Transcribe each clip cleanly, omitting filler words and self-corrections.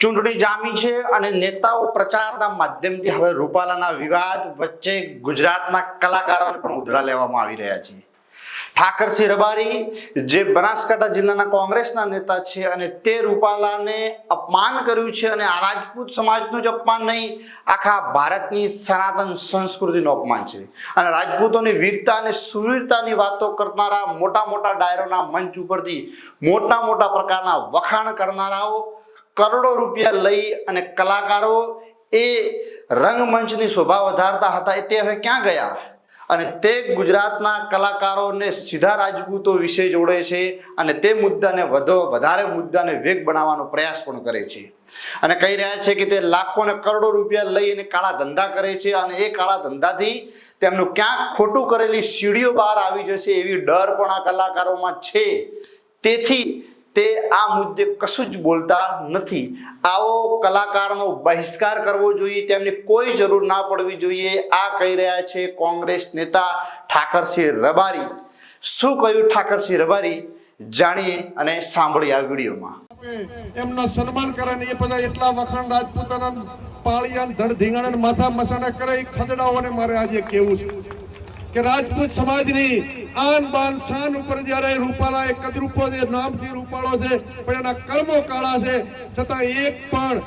ચૂંટણી જામી છે અને નેતાઓ પ્રચારના માધ્યમથી હવે રૂપાલાના વિવાદ વચ્ચે ગુજરાતના કલાકારોને પણ ઉધડા લેવામાં આવી રહ્યા છે। ઠાકરસિંહ રબારી જે બનાસકાંઠા જિલ્લાના કોંગ્રેસના નેતા છે અને તે રૂપાલાને અપમાન કર્યું છે અને આ રાજપૂત સમાજનું જ અપમાન નહીં, આખા ભારતની સનાતન સંસ્કૃતિનું અપમાન છે અને રાજપૂતોની વીરતા અને સુવીરતાની વાતો કરનારા મોટા મોટા ડાયરોના મંચ ઉપરથી મોટા મોટા પ્રકારના વખાણ કરનારાઓ કરોડો રૂપિયા લઈ અને કલાકારો એ રંગમંચની શોભા વધારતા હતા તે હવે ક્યાં ગયા અને તે ગુજરાતના કલાકારોને સીધા રાજપૂતો વિશે જોડે છે અને તે મુદ્દાને વધારે મુદ્દાને વેગ બનાવવાનો પ્રયાસ પણ કરે છે અને કહી રહ્યા છે કે તે લાખો ને કરોડો રૂપિયા લઈ અને કાળા ધંધા કરે છે અને એ કાળા ધંધાથી તેમનું ક્યાંક ખોટું કરેલી સીડીઓ બહાર આવી જશે એવી ડર પણ આ કલાકારોમાં છે। તેથી તે આ મુદ્દે કશું જ બોલતા નથી। આવો કલાકારનો બહિષ્કાર કરવો જોઈએ, તેમની કોઈ જરૂર ના પડવી જોઈએ, આ કહી રહ્યા છે કોંગ્રેસ નેતા ઠાકરસિંહ રબારી। શું કહ્યું ઠાકરસિંહ રબારી જાણીએ અને સાંભળીએ આ વિડીયોમાં। એમના સન્માન કરે ને એ બધા એટલા વખાણ રાજપૂતાના પાળિયાન ધડ ધીંગાણા માથા મસાણા કરે એ ખદડાઓને મારે આજે કેવું છે કે રાજપૂત સમાજની આન બાન શાન ઉપર જ્યારે રૂપાલા એક કદરૂપો છે, નામથી રૂપાળો છે પણ એના કર્મો કાળા છે, છતાં એક પણ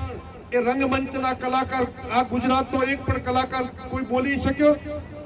એ રંગમંચના કલાકાર આ ગુજરાતનો એક પણ કલાકાર કોઈ બોલી શક્યો?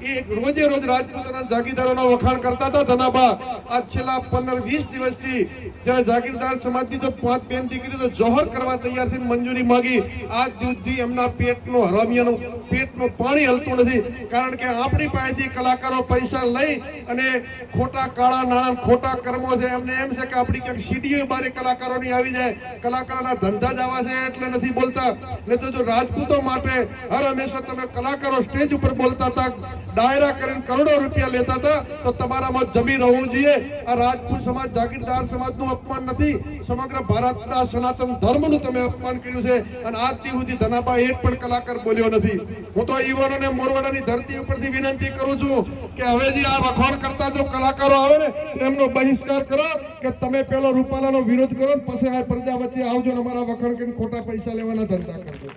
એ રોજે રોજ રાજપૂતના જાગીરદારોના વખાણ કરતા હતા ધનાબા। આ છેલ્લા 15-20 દિવસથી જ્યારે જાગીરદાર સમાજની તો 5 બેન દીકરી તો જોહર કરવા તૈયાર થઈને મંજૂરી માંગી, આજ સુધી એમના પેટનું હરામિયાનું પેટનું પાણી હલતું નથી, કારણ કે આપણી પાસેથી કલાકારો પૈસા લઈ અને ખોટા કાળા નાણાં ખોટા કર્મો છે, એમને એમ છે કે આપણી ક્યાંક સીડીઓ બારે કલાકારોની આવી જાય, કલાકારોના ધંધા જ આવા છે એટલે નથી બોલતા। ને તો જો રાજપૂતો માટે હર હંમેશા તમે કલાકારો સ્ટેજ ઉપર બોલતા હતા, ડાયરા કરીને કરોડો રૂપિયા લેતા હતા, તો તમારામાં જમી રહેવું જોઈએ। આ રાજપૂત સમાજ જાગીરદાર સમાજનું અપમાન નથી, સમગ્ર ભારતના સનાતન ધર્મનું તમે અપમાન કર્યું છે અને આજથી સુધી ધનાબા એક પણ કલાકાર બોલ્યો નથી। હું તો યુવાનોને મોરવાડાની ધરતી ઉપરથી વિનંતી કરું છું કે હવે જે આ વખાણ કરતા જો કલાકારો આવે ને એમનો બહિષ્કાર કરો, કે તમે પેલો રૂપાલાનો વિરોધ કરો ને પછી આ પ્રજા વચ્ચે આવજો ને અમારા વખાણ કરીને ખોટા પૈસા લેવાના ધંધા કરજો।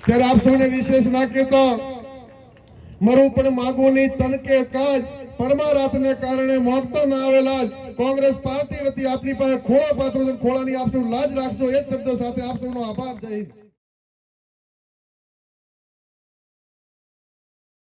ત્યારે આપ સૌને વિશેષ ના કહેતા મરું પણ માગું નહીં તન કે કાજ, પરમારાથને કારણે મોગતો ના આવેલા કોંગ્રેસ પાર્ટી વતી આપની પાસે ખોળા પાત્રો ખોળાની આપ સૌ લાજ રાખશો, એ જ શબ્દો સાથે આપ સૌનો આભાર। જય હિન્દ।